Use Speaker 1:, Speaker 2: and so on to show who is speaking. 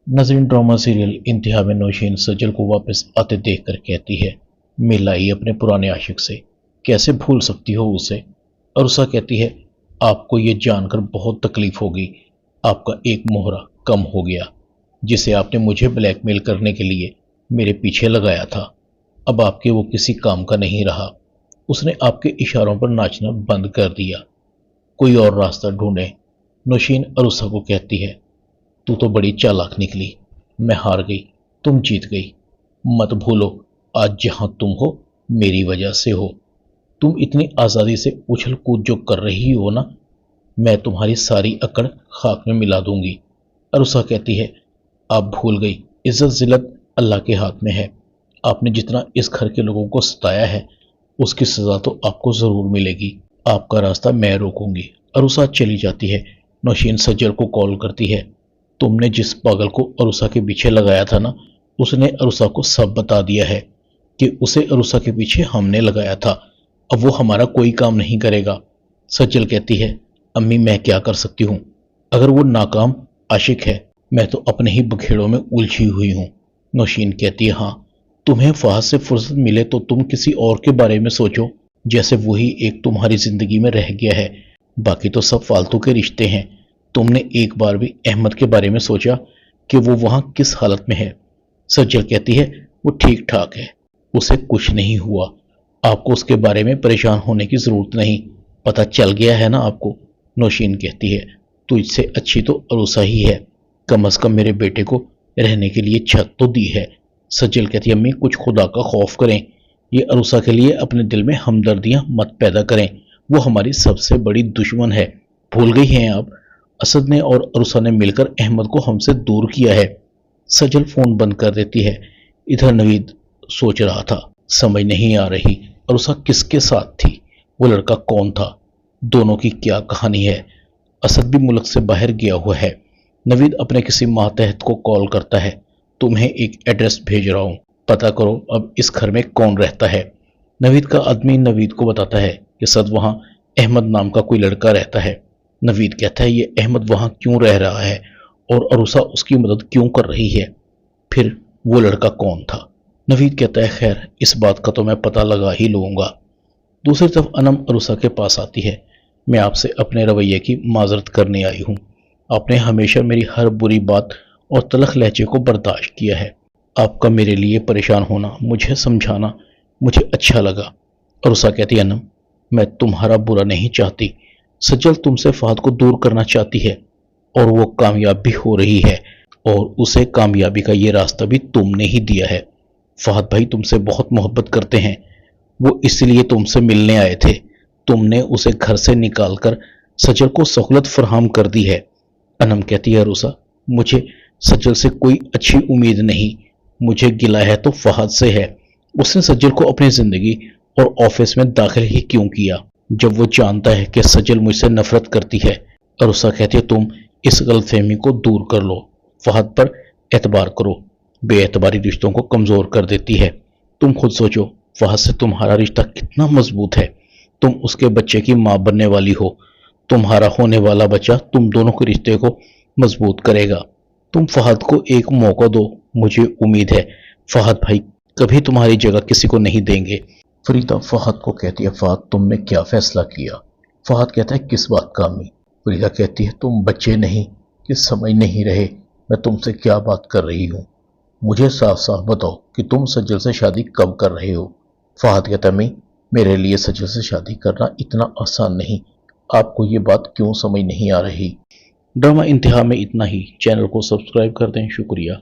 Speaker 1: नजरीन drama serial इंतहा में नौशीन सजल को वापस आते देखकर कहती है, मिल आई अपने पुराने आशिक से, कैसे भूल सकती हो उसे। अरुसा कहती है, आपको ये जानकर बहुत तकलीफ होगी। आपका एक मोहरा कम हो गया, जिसे आपने मुझे ब्लैकमेल करने के लिए मेरे पीछे लगाया था। अब आपके वो किसी काम का नहीं रहा। उसने आपके इशारों पर नाचना बंद कर दिया। कोई और रास्ता ढूंढे। नौशीन अरुसा को कहती है, तू तो बड़ी चालाक निकली। मैं हार गई, तुम जीत गई। मत भूलो, आज जहां तुम हो मेरी वजह से हो। तुम इतनी आज़ादी से उछल कूद जो कर रही हो ना, मैं तुम्हारी सारी अकड़ खाक में मिला दूंगी। अरुसा कहती है, आप भूल गई, इज्जत जिल्लत अल्लाह के हाथ में है। आपने जितना इस घर के लोगों को सताया है, उसकी सजा तो आपको जरूर मिलेगी। आपका रास्ता मैं रोकूंगी। अरुसा चली जाती है। नौशीन सज्जर को कॉल करती है, तुमने जिस पागल को अरुसा के पीछे लगाया था ना, उसने अरुसा को सब बता दिया है कि उसे अरुसा के पीछे हमने लगाया था। अब वो हमारा कोई काम नहीं करेगा। सज्जल कहती है, अम्मी मैं क्या कर सकती हूँ। अगर वो नाकाम आशिक है, मैं तो अपने ही बखेड़ों में उलझी हुई हूँ। नौशीन कहती है, हाँ, तुम्हें फहद से फुर्सत मिले तो तुम किसी और के बारे में सोचो, जैसे वही एक तुम्हारी जिंदगी में रह गया है। बाकी तो सब फालतू के रिश्ते हैं। तुमने एक बार भी अहमद के बारे में सोचा कि वो वहां किस हालत में है। सज्जल कहती है, वो ठीक ठाक है, उसे कुछ नहीं हुआ। आपको उसके बारे में परेशान होने की जरूरत नहीं, पता चल गया है ना आपको। नौशीन कहती है, तुझसे अच्छी तो अरुसा ही है, कम से कम मेरे बेटे को रहने के लिए छत तो दी है। सज्जल कहती है, अम्मी कुछ खुदा का खौफ करें, ये अरुसा के लिए अपने दिल में हमदर्दियां मत पैदा करें। वो हमारी सबसे बड़ी दुश्मन है, भूल गई हैं आप। असद ने और अरुसा ने मिलकर अहमद को हमसे दूर किया है। सजल फोन बंद कर देती है। इधर नवीद सोच रहा था, समझ नहीं आ रही अरुसा किसके साथ थी, वो लड़का कौन था, दोनों की क्या कहानी है। असद भी मुल्क से बाहर गया हुआ है। नवीद अपने किसी मातहत को कॉल करता है, तुम्हें एक एड्रेस भेज रहा हूं, पता करो अब इस घर में कौन रहता है। नवीद का आदमी नवीद को बताता है कि सद वहां अहमद नाम का कोई लड़का रहता है। नवीद कहता है, ये अहमद वहां क्यों रह रहा है और अरुसा उसकी मदद क्यों कर रही है, फिर वो लड़का कौन था। नवीद कहता है, खैर इस बात का तो मैं पता लगा ही लूंगा। दूसरी तरफ अनम अरुसा के पास आती है, मैं आपसे अपने रवैये की माजरत करने आई हूँ। आपने हमेशा मेरी हर बुरी बात और तलख लहजे को बर्दाश्त किया है। आपका मेरे लिए परेशान होना, मुझे समझाना मुझे अच्छा लगा। अरुसा कहती है, अनम मैं तुम्हारा बुरा नहीं चाहती। सज्जल तुमसे फहद को दूर करना चाहती है और वो कामयाब भी हो रही है, और उसे कामयाबी का ये रास्ता भी तुमने ही दिया है। फहद भाई तुमसे बहुत मोहब्बत करते हैं, वो इसलिए तुमसे मिलने आए थे। तुमने उसे घर से निकालकर सज्जल को सहूलत फराहम कर दी है। अनम कहती है, अरुसा मुझे सज्जल से कोई अच्छी उम्मीद नहीं, मुझे गिला है तो फहद से है। उसने सज्जल को अपनी जिंदगी और ऑफिस में दाखिल ही क्यों किया, जब वो जानता है कि सज्जल मुझसे नफरत करती है। अरुसा कहती है, तुम इस गलतफहमी को दूर कर लो, फहद पर एतबार करो, बेएतबारी रिश्तों को कमजोर कर देती है। तुम खुद सोचो, फहद से तुम्हारा रिश्ता कितना मजबूत है। तुम उसके बच्चे की मां बनने वाली हो। तुम्हारा होने वाला बच्चा तुम दोनों के रिश्ते को मजबूत करेगा। तुम फहद को एक मौका दो, मुझे उम्मीद है फहद भाई कभी तुम्हारी जगह किसी को नहीं देंगे। फरीदा फहद को कहती है, फहद तुमने क्या फैसला किया। फहद कहता है, किस बात का अम्मी। फरीदा कहती है, तुम बच्चे नहीं कि समझ नहीं रहे मैं तुमसे क्या बात कर रही हूँ। मुझे साफ साफ बताओ कि तुम सज्जल से शादी कब कर रहे हो। फहद कहता है, अम्मी मेरे लिए सज्जल से शादी करना इतना आसान नहीं, आपको ये बात क्यों समझ नहीं आ रही। ड्रामा इंतहा में इतना ही। चैनल को सब्सक्राइब कर दें। शुक्रिया।